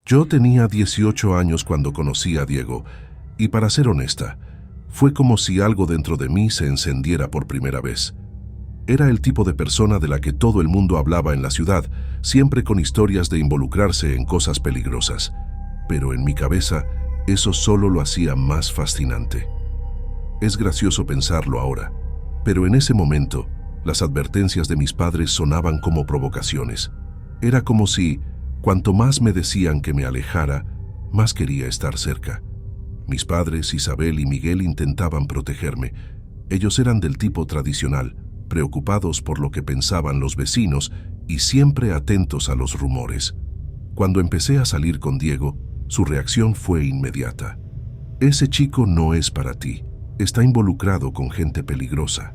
Yo tenía 18 años cuando conocí a Diego, y para ser honesta, fue como si algo dentro de mí se encendiera por primera vez. Era el tipo de persona de la que todo el mundo hablaba en la ciudad, siempre con historias de involucrarse en cosas peligrosas. Pero en mi cabeza, eso solo lo hacía más fascinante. Es gracioso pensarlo ahora, pero en ese momento, las advertencias de mis padres sonaban como provocaciones. Era como si, cuanto más me decían que me alejara, más quería estar cerca. Mis padres, Isabel y Miguel, intentaban protegerme. Ellos eran del tipo tradicional, preocupados por lo que pensaban los vecinos y siempre atentos a los rumores. Cuando empecé a salir con Diego, su reacción fue inmediata. Ese chico no es para ti, está involucrado con gente peligrosa.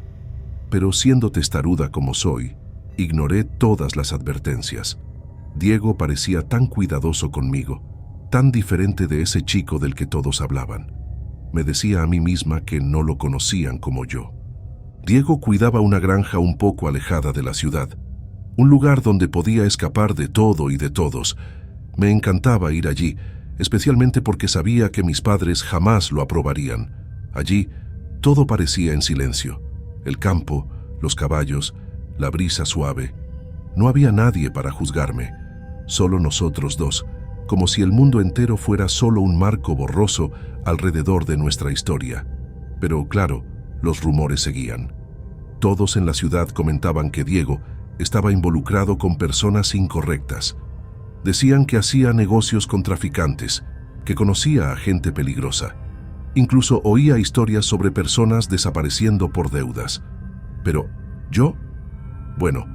Pero siendo testaruda como soy, ignoré todas las advertencias. Diego parecía tan cuidadoso conmigo, tan diferente de ese chico del que todos hablaban. Me decía a mí misma que no lo conocían como yo. Diego cuidaba una granja un poco alejada de la ciudad, un lugar donde podía escapar de todo y de todos. Me encantaba ir allí, especialmente porque sabía que mis padres jamás lo aprobarían. Allí, todo parecía en silencio. El campo, los caballos, la brisa suave. No había nadie para juzgarme, solo nosotros dos, como si el mundo entero fuera solo un marco borroso alrededor de nuestra historia. Pero claro, los rumores seguían. Todos en la ciudad comentaban que Diego estaba involucrado con personas incorrectas. Decían que hacía negocios con traficantes, que conocía a gente peligrosa. Incluso oía historias sobre personas desapareciendo por deudas. Pero, ¿yo? Bueno,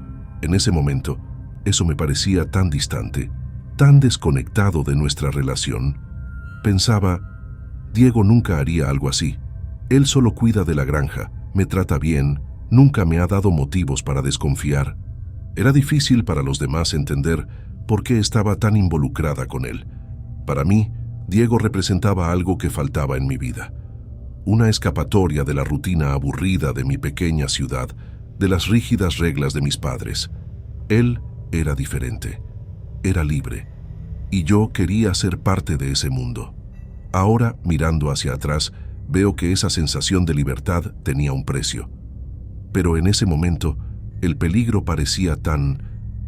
en ese momento, eso me parecía tan distante, tan desconectado de nuestra relación. Pensaba, Diego nunca haría algo así. Él solo cuida de la granja, me trata bien, nunca me ha dado motivos para desconfiar. Era difícil para los demás entender por qué estaba tan involucrada con él. Para mí, Diego representaba algo que faltaba en mi vida. Una escapatoria de la rutina aburrida de mi pequeña ciudad, de las rígidas reglas de mis padres. Él era diferente, era libre, y yo quería ser parte de ese mundo. Ahora, mirando hacia atrás, veo que esa sensación de libertad tenía un precio. Pero en ese momento, el peligro parecía tan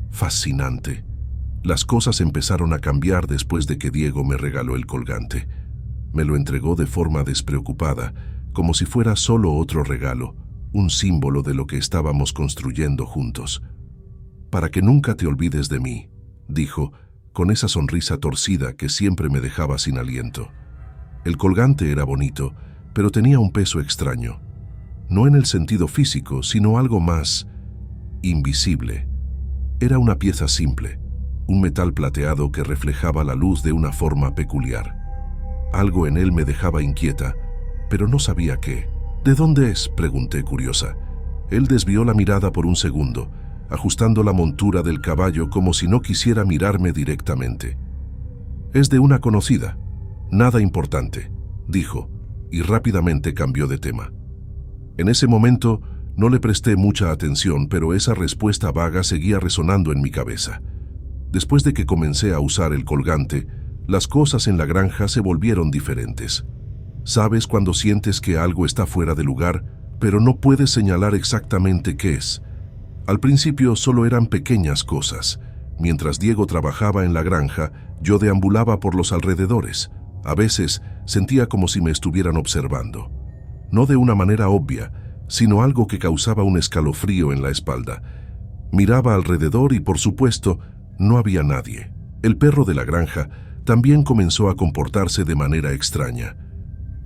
fascinante. Las cosas empezaron a cambiar después de que Diego me regaló el colgante. Me lo entregó de forma despreocupada, como si fuera solo otro regalo, un símbolo de lo que estábamos construyendo juntos. «Para que nunca te olvides de mí», dijo, con esa sonrisa torcida que siempre me dejaba sin aliento. El colgante era bonito, pero tenía un peso extraño. No en el sentido físico, sino algo más invisible. Era una pieza simple, un metal plateado que reflejaba la luz de una forma peculiar. Algo en él me dejaba inquieta, pero no sabía qué. «¿De dónde es?», pregunté curiosa. Él desvió la mirada por un segundo, ajustando la montura del caballo como si no quisiera mirarme directamente. «Es de una conocida. Nada importante», dijo, y rápidamente cambió de tema. En ese momento no le presté mucha atención, pero esa respuesta vaga seguía resonando en mi cabeza. Después de que comencé a usar el colgante, las cosas en la granja se volvieron diferentes. ¿Sabes cuando sientes que algo está fuera de lugar, pero no puedes señalar exactamente qué es? Al principio solo eran pequeñas cosas. Mientras Diego trabajaba en la granja, yo deambulaba por los alrededores. A veces sentía como si me estuvieran observando. No de una manera obvia, sino algo que causaba un escalofrío en la espalda. Miraba alrededor y, por supuesto, no había nadie. El perro de la granja también comenzó a comportarse de manera extraña.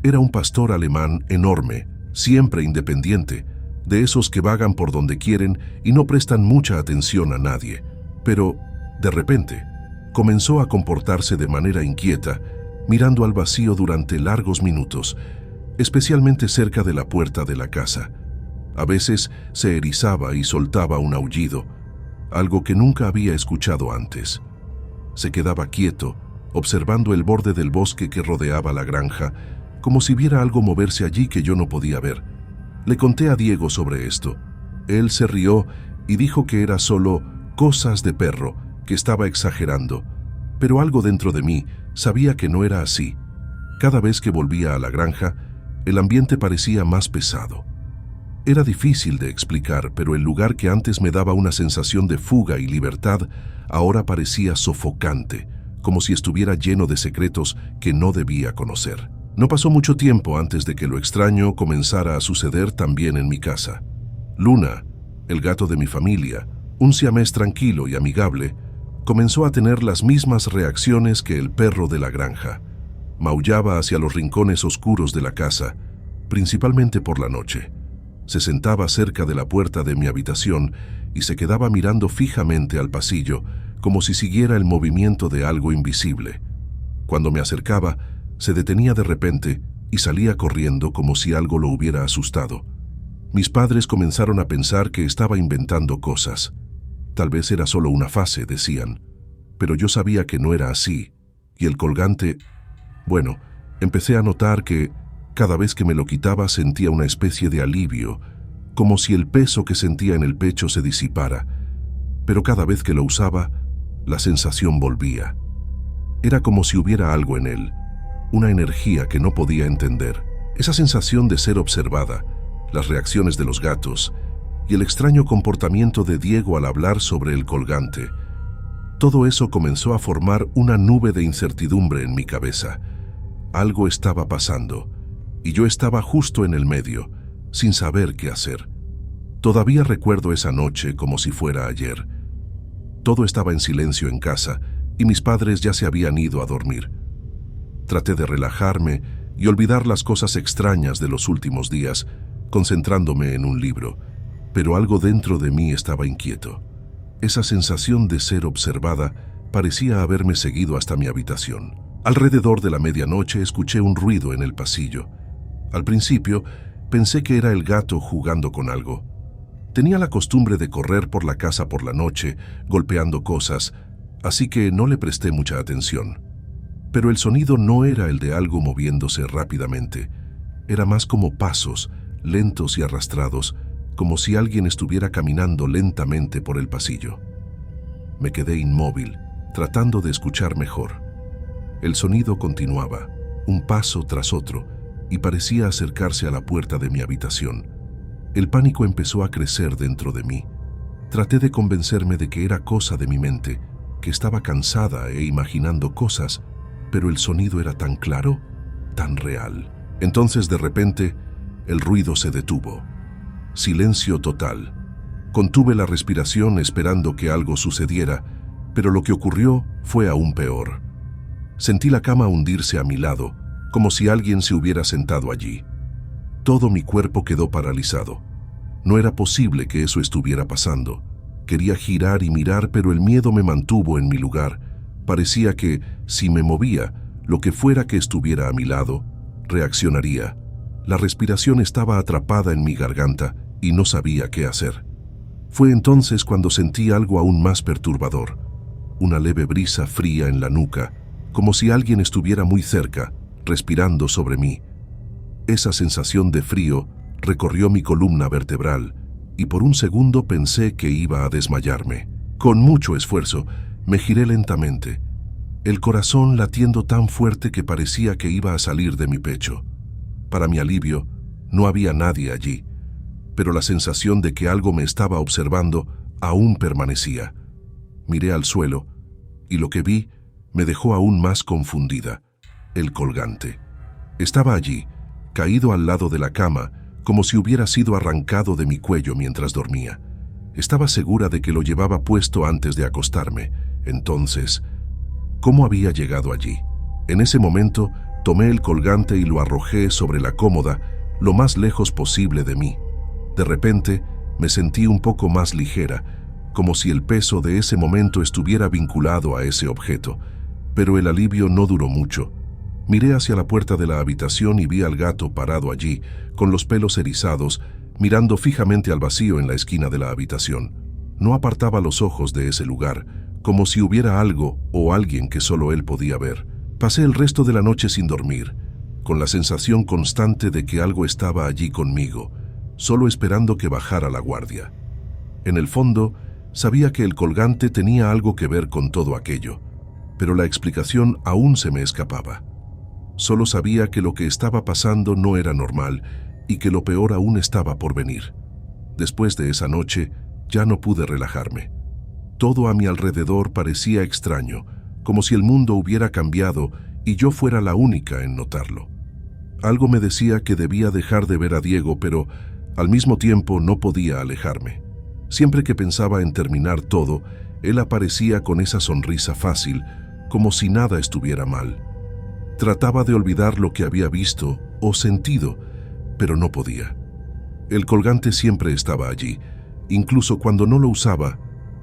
Era un pastor alemán enorme, siempre independiente, de esos que vagan por donde quieren y no prestan mucha atención a nadie. Pero, de repente, comenzó a comportarse de manera inquieta, mirando al vacío durante largos minutos, especialmente cerca de la puerta de la casa. A veces se erizaba y soltaba un aullido, algo que nunca había escuchado antes. Se quedaba quieto, observando el borde del bosque que rodeaba la granja, como si viera algo moverse allí que yo no podía ver. Le conté a Diego sobre esto. Él se rió y dijo que era solo cosas de perro, que estaba exagerando. Pero algo dentro de mí sabía que no era así. Cada vez que volvía a la granja, el ambiente parecía más pesado. Era difícil de explicar, pero el lugar que antes me daba una sensación de fuga y libertad, ahora parecía sofocante, como si estuviera lleno de secretos que no debía conocer. No pasó mucho tiempo antes de que lo extraño comenzara a suceder también en mi casa. Luna, el gato de mi familia, un siamés tranquilo y amigable, comenzó a tener las mismas reacciones que el perro de la granja. Maullaba hacia los rincones oscuros de la casa, principalmente por la noche. Se sentaba cerca de la puerta de mi habitación y se quedaba mirando fijamente al pasillo, como si siguiera el movimiento de algo invisible. Cuando me acercaba, se detenía de repente y salía corriendo como si algo lo hubiera asustado. Mis padres comenzaron a pensar que estaba inventando cosas. Tal vez era solo una fase, decían, pero yo sabía que no era así, y el colgante... Bueno, empecé a notar que cada vez que me lo quitaba sentía una especie de alivio, como si el peso que sentía en el pecho se disipara, pero cada vez que lo usaba, la sensación volvía. Era como si hubiera algo en él, una energía que no podía entender, esa sensación de ser observada, las reacciones de los gatos y el extraño comportamiento de Diego al hablar sobre el colgante. Todo eso comenzó a formar una nube de incertidumbre en mi cabeza. Algo estaba pasando, y yo estaba justo en el medio, sin saber qué hacer. Todavía recuerdo esa noche como si fuera ayer. Todo estaba en silencio en casa, y mis padres ya se habían ido a dormir. Traté de relajarme y olvidar las cosas extrañas de los últimos días, concentrándome en un libro, pero algo dentro de mí estaba inquieto. Esa sensación de ser observada parecía haberme seguido hasta mi habitación. Alrededor de la medianoche escuché un ruido en el pasillo. Al principio pensé que era el gato jugando con algo. Tenía la costumbre de correr por la casa por la noche, golpeando cosas, así que no le presté mucha atención. Pero el sonido no era el de algo moviéndose rápidamente. Era más como pasos, lentos y arrastrados, como si alguien estuviera caminando lentamente por el pasillo. Me quedé inmóvil, tratando de escuchar mejor. El sonido continuaba, un paso tras otro, y parecía acercarse a la puerta de mi habitación. El pánico empezó a crecer dentro de mí. Traté de convencerme de que era cosa de mi mente, que estaba cansada e imaginando cosas, pero el sonido era tan claro, tan real. Entonces, de repente, el ruido se detuvo. Silencio total. Contuve la respiración esperando que algo sucediera, pero lo que ocurrió fue aún peor. Sentí la cama hundirse a mi lado, como si alguien se hubiera sentado allí. Todo mi cuerpo quedó paralizado. No era posible que eso estuviera pasando. Quería girar y mirar, pero el miedo me mantuvo en mi lugar. Parecía que, si me movía, lo que fuera que estuviera a mi lado, reaccionaría. La respiración estaba atrapada en mi garganta y no sabía qué hacer. Fue entonces cuando sentí algo aún más perturbador. Una leve brisa fría en la nuca, como si alguien estuviera muy cerca, respirando sobre mí. Esa sensación de frío recorrió mi columna vertebral y por un segundo pensé que iba a desmayarme. Con mucho esfuerzo, me giré lentamente, el corazón latiendo tan fuerte que parecía que iba a salir de mi pecho. Para mi alivio, no había nadie allí, pero la sensación de que algo me estaba observando aún permanecía. Miré al suelo y lo que vi me dejó aún más confundida. El colgante. Estaba allí, caído al lado de la cama, como si hubiera sido arrancado de mi cuello mientras dormía. Estaba segura de que lo llevaba puesto antes de acostarme. Entonces, ¿cómo había llegado allí? En ese momento, tomé el colgante y lo arrojé sobre la cómoda, lo más lejos posible de mí. De repente, me sentí un poco más ligera, como si el peso de ese momento estuviera vinculado a ese objeto. Pero el alivio no duró mucho. Miré hacia la puerta de la habitación y vi al gato parado allí, con los pelos erizados, mirando fijamente al vacío en la esquina de la habitación. No apartaba los ojos de ese lugar, como si hubiera algo o alguien que solo él podía ver. Pasé el resto de la noche sin dormir, con la sensación constante de que algo estaba allí conmigo, solo esperando que bajara la guardia. En el fondo, sabía que el colgante tenía algo que ver con todo aquello. pero la explicación aún se me escapaba. Solo sabía que lo que estaba pasando no era normal y que lo peor aún estaba por venir. Después de esa noche, ya no pude relajarme. Todo a mi alrededor parecía extraño, como si el mundo hubiera cambiado y yo fuera la única en notarlo. Algo me decía que debía dejar de ver a Diego, pero al mismo tiempo no podía alejarme. Siempre que pensaba en terminar todo, él aparecía con esa sonrisa fácil, como si nada estuviera mal. Trataba de olvidar lo que había visto o sentido, pero no podía. El colgante siempre estaba allí. Incluso cuando no lo usaba,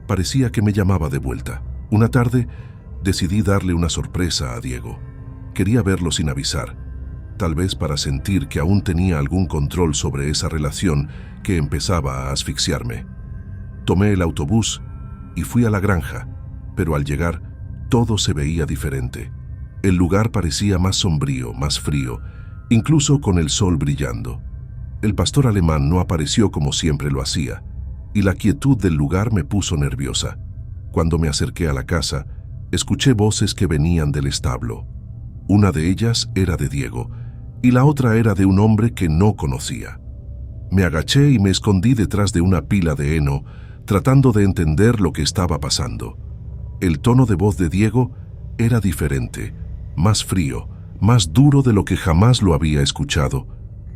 parecía que me llamaba de vuelta. Una tarde, decidí darle una sorpresa a Diego. Quería verlo sin avisar, tal vez para sentir que aún tenía algún control sobre esa relación que empezaba a asfixiarme. Tomé el autobús y fui a la granja, pero al llegar, todo se veía diferente. El lugar parecía más sombrío, más frío, incluso con el sol brillando. El pastor alemán no apareció como siempre lo hacía, y la quietud del lugar me puso nerviosa. Cuando me acerqué a la casa, escuché voces que venían del establo. Una de ellas era de Diego, y la otra era de un hombre que no conocía. Me agaché y me escondí detrás de una pila de heno, tratando de entender lo que estaba pasando. El tono de voz de Diego era diferente, más frío, más duro de lo que jamás lo había escuchado.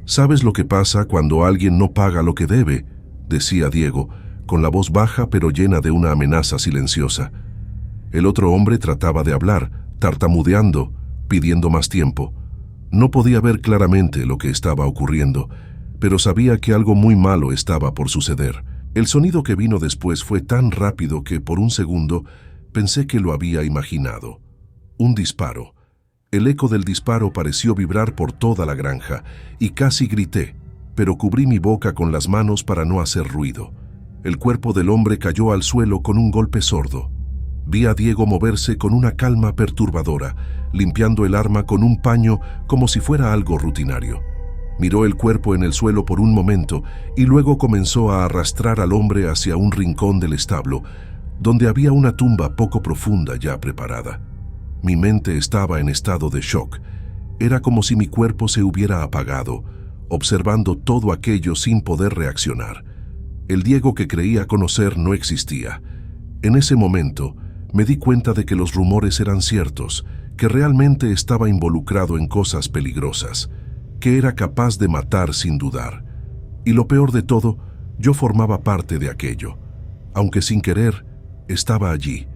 «¿Sabes lo que pasa cuando alguien no paga lo que debe?», decía Diego, con la voz baja pero llena de una amenaza silenciosa. El otro hombre trataba de hablar, tartamudeando, pidiendo más tiempo. No podía ver claramente lo que estaba ocurriendo, pero sabía que algo muy malo estaba por suceder. El sonido que vino después fue tan rápido que por un segundo pensé que lo había imaginado. Un disparo. El eco del disparo pareció vibrar por toda la granja y casi grité, pero cubrí mi boca con las manos para no hacer ruido. El cuerpo del hombre cayó al suelo con un golpe sordo. Vi a Diego moverse con una calma perturbadora, limpiando el arma con un paño como si fuera algo rutinario. Miró el cuerpo en el suelo por un momento y luego comenzó a arrastrar al hombre hacia un rincón del establo, donde había una tumba poco profunda ya preparada. Mi mente estaba en estado de shock. Era como si mi cuerpo se hubiera apagado, observando todo aquello sin poder reaccionar. El Diego que creía conocer no existía. En ese momento, me di cuenta de que los rumores eran ciertos, que realmente estaba involucrado en cosas peligrosas, que era capaz de matar sin dudar. Y lo peor de todo, yo formaba parte de aquello. Aunque sin querer, estaba allí,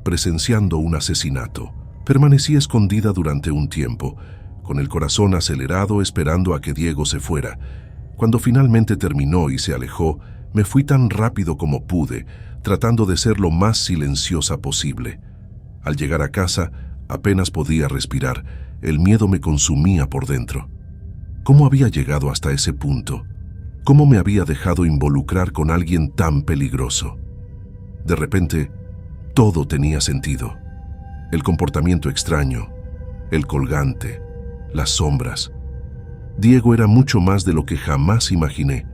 presenciando un asesinato. Permanecí escondida durante un tiempo, con el corazón acelerado esperando a que Diego se fuera. Cuando finalmente terminó y se alejó, me fui tan rápido como pude, tratando de ser lo más silenciosa posible. Al llegar a casa, apenas podía respirar. El miedo me consumía por dentro. ¿Cómo había llegado hasta ese punto? ¿Cómo me había dejado involucrar con alguien tan peligroso? De repente, todo tenía sentido. El comportamiento extraño, el colgante, las sombras. Diego era mucho más de lo que jamás imaginé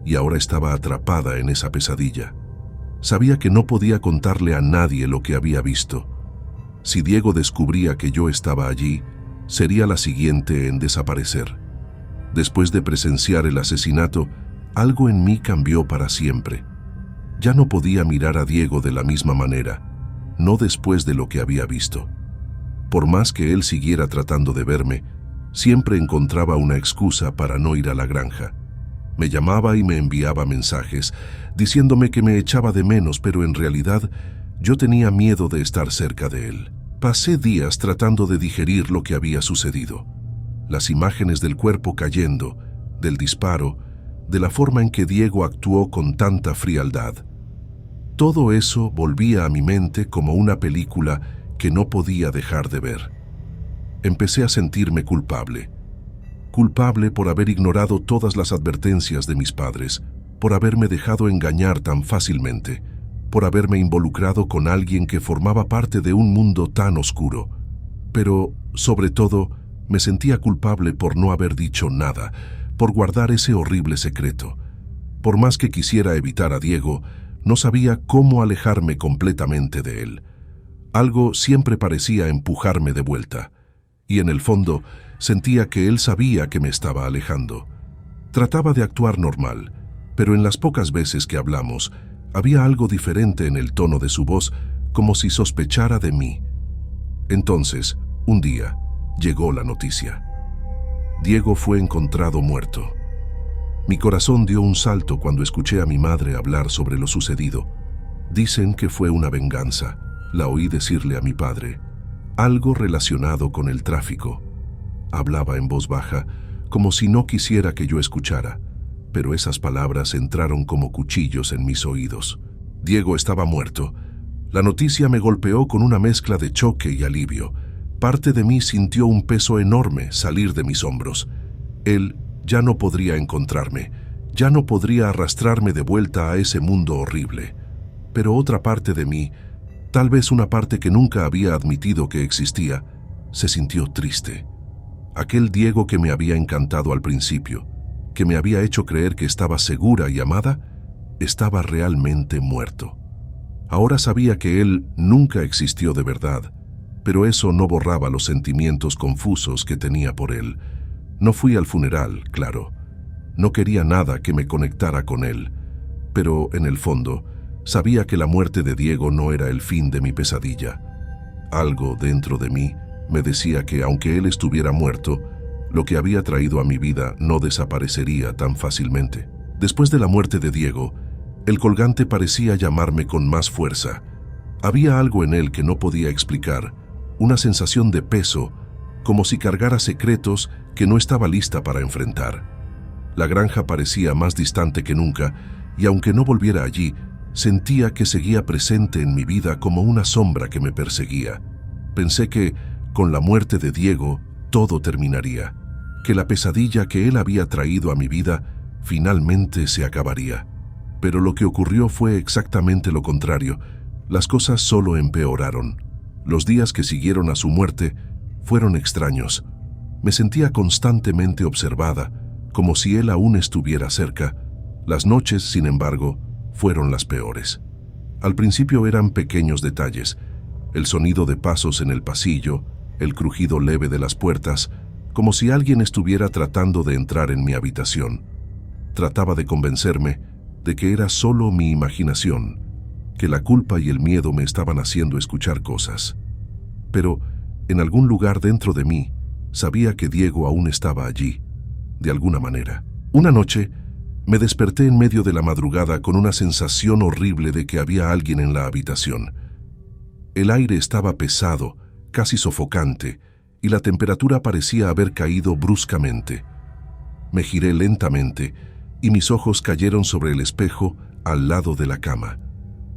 y ahora estaba atrapada en esa pesadilla. Sabía que no podía contarle a nadie lo que había visto. Si Diego descubría que yo estaba allí, sería la siguiente en desaparecer. Después de presenciar el asesinato, algo en mí cambió para siempre. Ya no podía mirar a Diego de la misma manera, no después de lo que había visto. Por más que él siguiera tratando de verme, siempre encontraba una excusa para no ir a la granja. Me llamaba y me enviaba mensajes, diciéndome que me echaba de menos, pero en realidad yo tenía miedo de estar cerca de él. Pasé días tratando de digerir lo que había sucedido. Las imágenes del cuerpo cayendo, del disparo, de la forma en que Diego actuó con tanta frialdad. Todo eso volvía a mi mente como una película que no podía dejar de ver. Empecé a sentirme culpable. Culpable por haber ignorado todas las advertencias de mis padres, por haberme dejado engañar tan fácilmente, por haberme involucrado con alguien que formaba parte de un mundo tan oscuro. Pero, sobre todo, me sentía culpable por no haber dicho nada, por guardar ese horrible secreto. Por más que quisiera evitar a Diego, no sabía cómo alejarme completamente de él. Algo siempre parecía empujarme de vuelta, y en el fondo sentía que él sabía que me estaba alejando. Trataba de actuar normal, pero en las pocas veces que hablamos, había algo diferente en el tono de su voz, como si sospechara de mí. Entonces, un día, llegó la noticia. Diego fue encontrado muerto. Mi corazón dio un salto cuando escuché a mi madre hablar sobre lo sucedido. Dicen que fue una venganza, la oí decirle a mi padre. Algo relacionado con el tráfico. Hablaba en voz baja, como si no quisiera que yo escuchara, pero esas palabras entraron como cuchillos en mis oídos. Diego estaba muerto. La noticia me golpeó con una mezcla de choque y alivio. Parte de mí sintió un peso enorme salir de mis hombros. Él ya no podría encontrarme, ya no podría arrastrarme de vuelta a ese mundo horrible. Pero otra parte de mí, tal vez una parte que nunca había admitido que existía, se sintió triste. Aquel Diego que me había encantado al principio, que me había hecho creer que estaba segura y amada, estaba realmente muerto. Ahora sabía que él nunca existió de verdad, pero eso no borraba los sentimientos confusos que tenía por él. No fui al funeral, claro. No quería nada que me conectara con él, pero en el fondo sabía que la muerte de Diego no era el fin de mi pesadilla. Algo dentro de mí me decía que aunque él estuviera muerto, lo que había traído a mi vida no desaparecería tan fácilmente. Después de la muerte de Diego, el colgante parecía llamarme con más fuerza. Había algo en él que no podía explicar, una sensación de peso, como si cargara secretos que no estaba lista para enfrentar. La granja parecía más distante que nunca, y aunque no volviera allí, sentía que seguía presente en mi vida como una sombra que me perseguía. Pensé que, con la muerte de Diego, todo terminaría, que la pesadilla que él había traído a mi vida finalmente se acabaría. Pero lo que ocurrió fue exactamente lo contrario. Las cosas solo empeoraron. Los días que siguieron a su muerte fueron extraños. Me sentía constantemente observada, como si él aún estuviera cerca. Las noches, sin embargo, fueron las peores. Al principio eran pequeños detalles, el sonido de pasos en el pasillo, el crujido leve de las puertas, como si alguien estuviera tratando de entrar en mi habitación. Trataba de convencerme de que era solo mi imaginación, que la culpa y el miedo me estaban haciendo escuchar cosas. Pero, en algún lugar dentro de mí, sabía que Diego aún estaba allí, de alguna manera. Una noche, me desperté en medio de la madrugada con una sensación horrible de que había alguien en la habitación. El aire estaba pesado, casi sofocante, y la temperatura parecía haber caído bruscamente. Me giré lentamente, y mis ojos cayeron sobre el espejo al lado de la cama.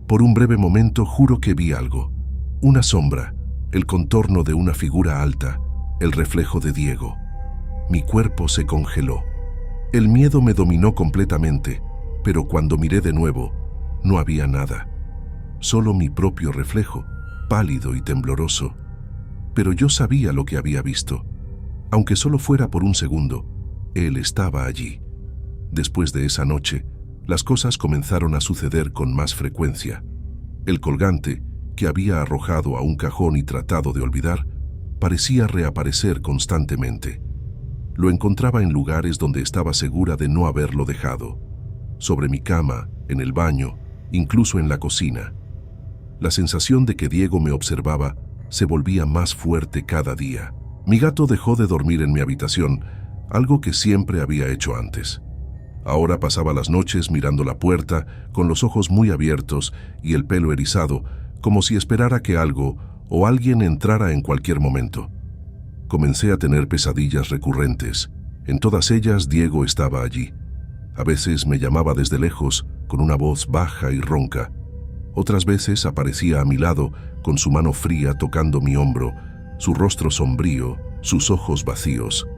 Por un breve momento juro que vi algo. Una sombra, el contorno de una figura alta, el reflejo de Diego. Mi cuerpo se congeló. El miedo me dominó completamente, pero cuando miré de nuevo, no había nada. Solo mi propio reflejo, pálido y tembloroso. Pero yo sabía lo que había visto. Aunque solo fuera por un segundo, él estaba allí. Después de esa noche, las cosas comenzaron a suceder con más frecuencia. El colgante, que había arrojado a un cajón y tratado de olvidar, parecía reaparecer constantemente. Lo encontraba en lugares donde estaba segura de no haberlo dejado. Sobre mi cama, en el baño, incluso en la cocina. La sensación de que Diego me observaba se volvía más fuerte cada día. Mi gato dejó de dormir en mi habitación, algo que siempre había hecho antes. Ahora pasaba las noches mirando la puerta, con los ojos muy abiertos y el pelo erizado, como si esperara que algo o alguien entrara en cualquier momento. Comencé a tener pesadillas recurrentes. En todas ellas Diego estaba allí. A veces me llamaba desde lejos, con una voz baja y ronca. Otras veces aparecía a mi lado, con su mano fría tocando mi hombro, su rostro sombrío, sus ojos vacíos.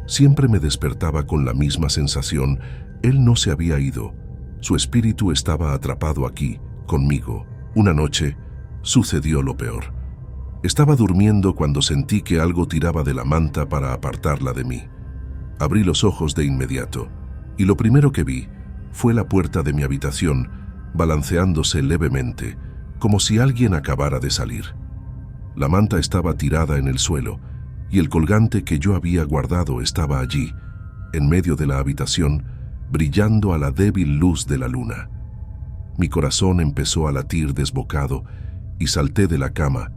Siempre me despertaba con la misma sensación. Él no se había ido. Su espíritu estaba atrapado aquí, conmigo. Una noche, sucedió lo peor. Estaba durmiendo cuando sentí que algo tiraba de la manta para apartarla de mí. Abrí los ojos de inmediato, y lo primero que vi fue la puerta de mi habitación, balanceándose levemente, como si alguien acabara de salir. La manta estaba tirada en el suelo y el colgante que yo había guardado estaba allí, en medio de la habitación, brillando a la débil luz de la luna. Mi corazón empezó a latir desbocado y salté de la cama,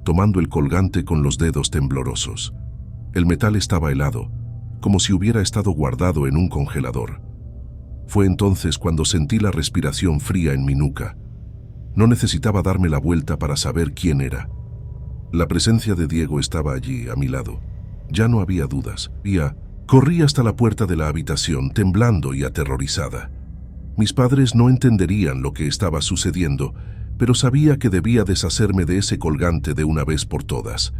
tomando el colgante con los dedos temblorosos. El metal estaba helado, como si hubiera estado guardado en un congelador. Fue entonces cuando sentí la respiración fría en mi nuca. No necesitaba darme la vuelta para saber quién era. La presencia de Diego estaba allí, a mi lado. Ya no había dudas. Corrí hasta la puerta de la habitación, temblando y aterrorizada. Mis padres no entenderían lo que estaba sucediendo, pero sabía que debía deshacerme de ese colgante de una vez por todas.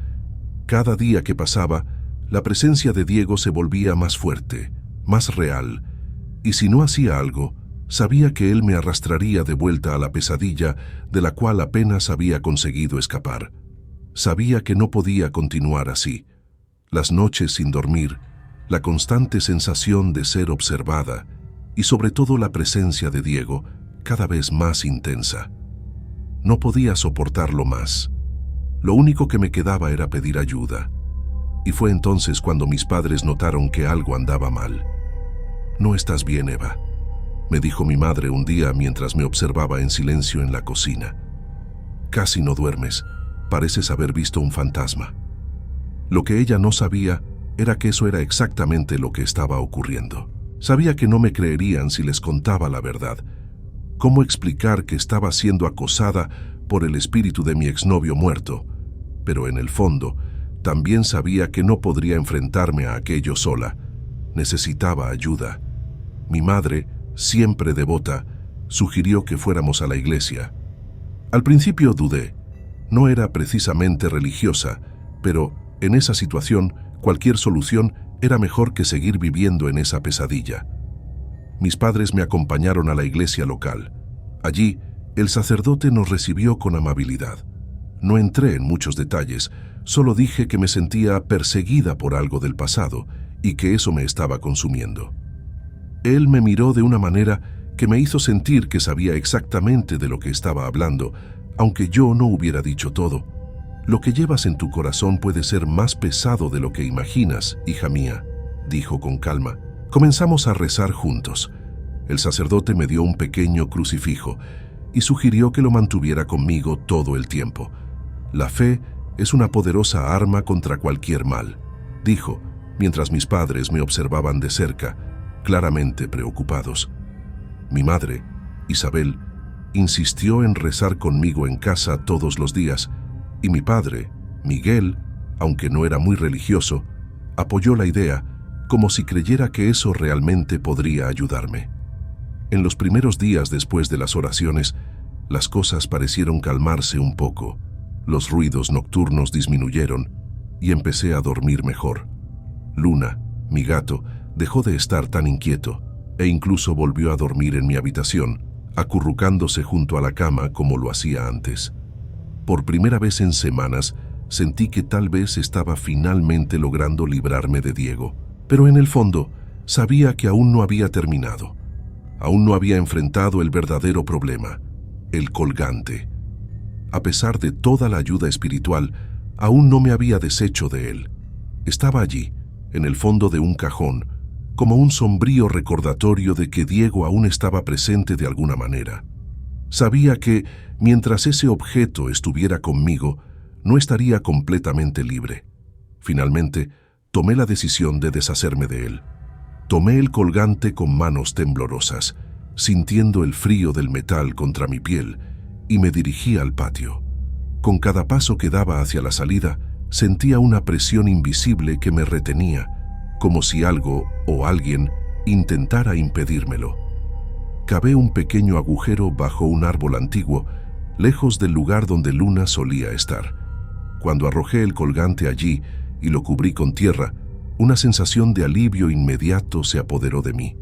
Cada día que pasaba, la presencia de Diego se volvía más fuerte, más real, y si no hacía algo, sabía que él me arrastraría de vuelta a la pesadilla de la cual apenas había conseguido escapar. Sabía que no podía continuar así. Las noches sin dormir, la constante sensación de ser observada y sobre todo la presencia de Diego cada vez más intensa. No podía soportarlo más. Lo único que me quedaba era pedir ayuda. Y fue entonces cuando mis padres notaron que algo andaba mal. «No estás bien, Eva», me dijo mi madre un día mientras me observaba en silencio en la cocina. «Casi no duermes. Pareces haber visto un fantasma». Lo que ella no sabía era que eso era exactamente lo que estaba ocurriendo. Sabía que no me creerían si les contaba la verdad. ¿Cómo explicar que estaba siendo acosada por el espíritu de mi exnovio muerto? Pero en el fondo, también sabía que no podría enfrentarme a aquello sola. Necesitaba ayuda. Mi madre, siempre devota, sugirió que fuéramos a la iglesia. Al principio dudé. No era precisamente religiosa, pero en esa situación, cualquier solución era mejor que seguir viviendo en esa pesadilla. Mis padres me acompañaron a la iglesia local. Allí, el sacerdote nos recibió con amabilidad. No entré en muchos detalles, solo dije que me sentía perseguida por algo del pasado y que eso me estaba consumiendo. Él me miró de una manera que me hizo sentir que sabía exactamente de lo que estaba hablando, aunque yo no hubiera dicho todo. «Lo que llevas en tu corazón puede ser más pesado de lo que imaginas, hija mía», dijo con calma. Comenzamos a rezar juntos. El sacerdote me dio un pequeño crucifijo y sugirió que lo mantuviera conmigo todo el tiempo. «La fe es una poderosa arma contra cualquier mal», dijo, mientras mis padres me observaban de cerca, claramente preocupados. Mi madre, Isabel, insistió en rezar conmigo en casa todos los días, y mi padre, Miguel, aunque no era muy religioso, apoyó la idea, como si creyera que eso realmente podría ayudarme. En los primeros días después de las oraciones, las cosas parecieron calmarse un poco, los ruidos nocturnos disminuyeron y empecé a dormir mejor. Luna, mi gato, dejó de estar tan inquieto e incluso volvió a dormir en mi habitación, acurrucándose junto a la cama como lo hacía antes. Por primera vez en semanas, sentí que tal vez estaba finalmente logrando librarme de Diego, pero en el fondo sabía que aún no había terminado. Aún no había enfrentado el verdadero problema, el colgante. A pesar de toda la ayuda espiritual, aún no me había deshecho de él. Estaba allí, en el fondo de un cajón, como un sombrío recordatorio de que Diego aún estaba presente de alguna manera. Sabía que, mientras ese objeto estuviera conmigo, no estaría completamente libre. Finalmente, tomé la decisión de deshacerme de él. Tomé el colgante con manos temblorosas, sintiendo el frío del metal contra mi piel, y me dirigí al patio. Con cada paso que daba hacia la salida, sentía una presión invisible que me retenía, como si algo o alguien intentara impedírmelo. Cavé un pequeño agujero bajo un árbol antiguo, lejos del lugar donde Luna solía estar. Cuando arrojé el colgante allí y lo cubrí con tierra, una sensación de alivio inmediato se apoderó de mí.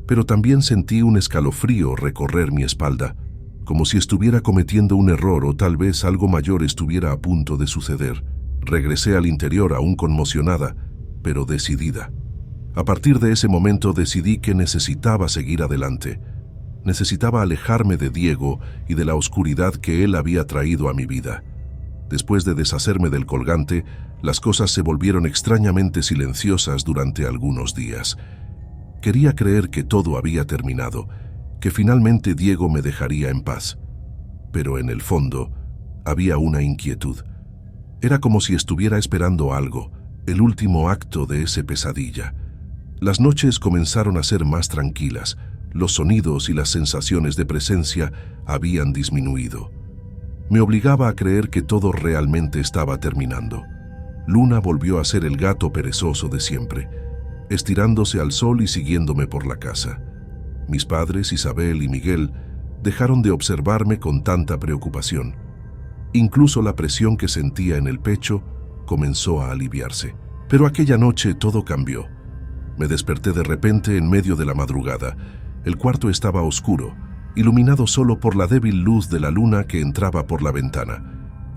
Pero también sentí un escalofrío recorrer mi espalda, como si estuviera cometiendo un error o tal vez algo mayor estuviera a punto de suceder. Regresé al interior aún conmocionada, pero decidida. A partir de ese momento decidí que necesitaba seguir adelante. Necesitaba alejarme de Diego y de la oscuridad que él había traído a mi vida. Después de deshacerme del colgante, las cosas se volvieron extrañamente silenciosas durante algunos días. Quería creer que todo había terminado, que finalmente Diego me dejaría en paz. Pero en el fondo, había una inquietud. Era como si estuviera esperando algo, el último acto de esa pesadilla. Las noches comenzaron a ser más tranquilas, los sonidos y las sensaciones de presencia habían disminuido. Me obligaba a creer que todo realmente estaba terminando. Luna volvió a ser el gato perezoso de siempre, estirándose al sol y siguiéndome por la casa. Mis padres, Isabel y Miguel, dejaron de observarme con tanta preocupación. Incluso la presión que sentía en el pecho comenzó a aliviarse. Pero aquella noche todo cambió. Me desperté de repente en medio de la madrugada. El cuarto estaba oscuro, iluminado solo por la débil luz de la luna que entraba por la ventana.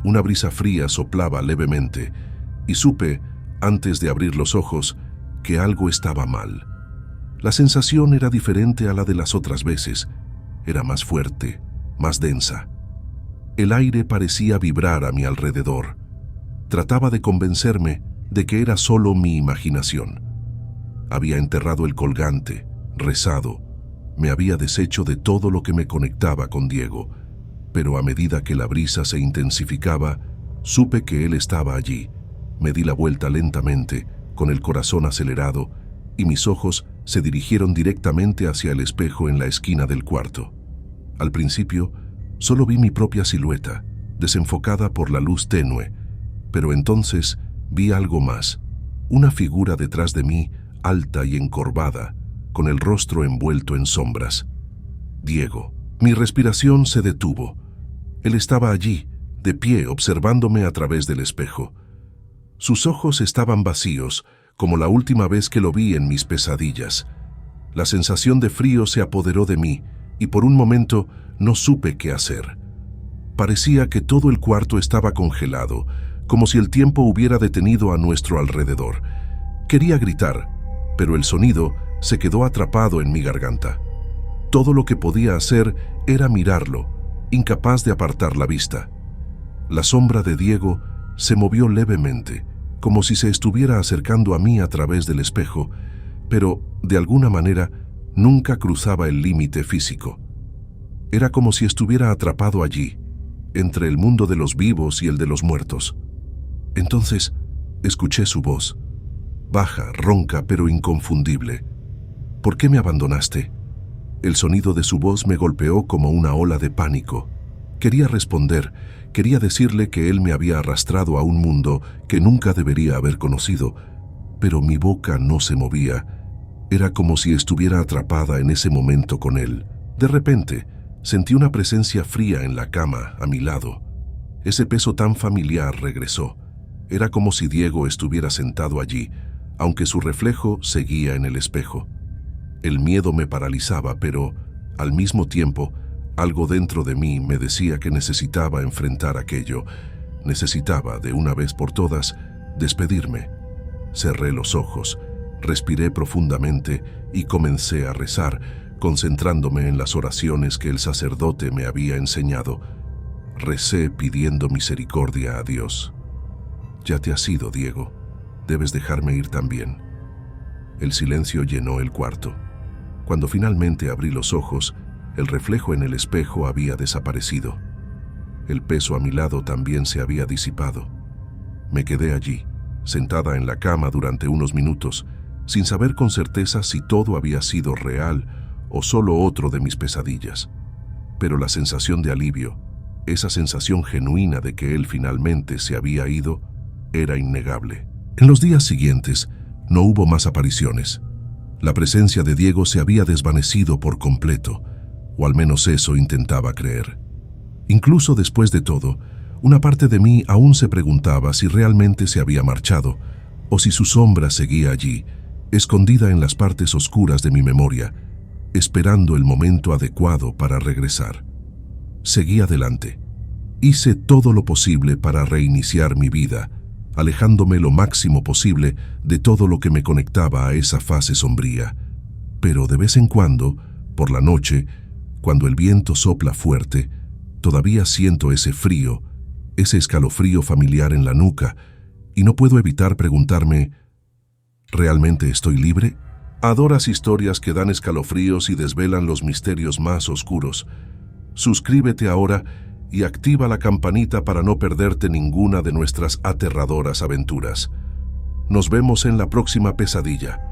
Una brisa fría soplaba levemente, y supe, antes de abrir los ojos, que algo estaba mal. La sensación era diferente a la de las otras veces. Era más fuerte, más densa. El aire parecía vibrar a mi alrededor. Trataba de convencerme de que era solo mi imaginación. Había enterrado el colgante, rezado, me había deshecho de todo lo que me conectaba con Diego, pero a medida que la brisa se intensificaba, supe que él estaba allí. Me di la vuelta lentamente, con el corazón acelerado, y mis ojos se dirigieron directamente hacia el espejo en la esquina del cuarto. Al principio, solo vi mi propia silueta, desenfocada por la luz tenue, pero entonces vi algo más, una figura detrás de mí, alta y encorvada, con el rostro envuelto en sombras. Diego. Mi respiración se detuvo. Él estaba allí, de pie, observándome a través del espejo. Sus ojos estaban vacíos, como la última vez que lo vi en mis pesadillas. La sensación de frío se apoderó de mí, y por un momento no supe qué hacer. Parecía que todo el cuarto estaba congelado, como si el tiempo hubiera detenido a nuestro alrededor. Quería gritar, pero el sonido se quedó atrapado en mi garganta. Todo lo que podía hacer era mirarlo, incapaz de apartar la vista. La sombra de Diego se movió levemente, como si se estuviera acercando a mí a través del espejo, pero, de alguna manera, nunca cruzaba el límite físico. Era como si estuviera atrapado allí, entre el mundo de los vivos y el de los muertos. Entonces, escuché su voz, baja, ronca, pero inconfundible. ¿Por qué me abandonaste? El sonido de su voz me golpeó como una ola de pánico. Quería responder, quería decirle que él me había arrastrado a un mundo que nunca debería haber conocido, pero mi boca no se movía. Era como si estuviera atrapada en ese momento con él. De repente, sentí una presencia fría en la cama, a mi lado. Ese peso tan familiar regresó. Era como si Diego estuviera sentado allí, aunque su reflejo seguía en el espejo. El miedo me paralizaba, pero, al mismo tiempo, algo dentro de mí me decía que necesitaba enfrentar aquello. Necesitaba, de una vez por todas, despedirme. Cerré los ojos, respiré profundamente y comencé a rezar, concentrándome en las oraciones que el sacerdote me había enseñado. Recé pidiendo misericordia a Dios. Ya te has ido, Diego. Debes dejarme ir también. El silencio llenó el cuarto. Cuando finalmente abrí los ojos, el reflejo en el espejo había desaparecido. El peso a mi lado también se había disipado. Me quedé allí, sentada en la cama durante unos minutos, sin saber con certeza si todo había sido real o solo otro de mis pesadillas. Pero la sensación de alivio, esa sensación genuina de que él finalmente se había ido, era innegable. En los días siguientes, no hubo más apariciones. La presencia de Diego se había desvanecido por completo, o al menos eso intentaba creer. Incluso después de todo, una parte de mí aún se preguntaba si realmente se había marchado, o si su sombra seguía allí, escondida en las partes oscuras de mi memoria, esperando el momento adecuado para regresar. Seguí adelante. Hice todo lo posible para reiniciar mi vida, alejándome lo máximo posible de todo lo que me conectaba a esa fase sombría. Pero de vez en cuando, por la noche, cuando el viento sopla fuerte, todavía siento ese frío, ese escalofrío familiar en la nuca, y no puedo evitar preguntarme, ¿realmente estoy libre? ¿Adoras historias que dan escalofríos y desvelan los misterios más oscuros? Suscríbete ahora y activa la campanita para no perderte ninguna de nuestras aterradoras aventuras. Nos vemos en la próxima pesadilla.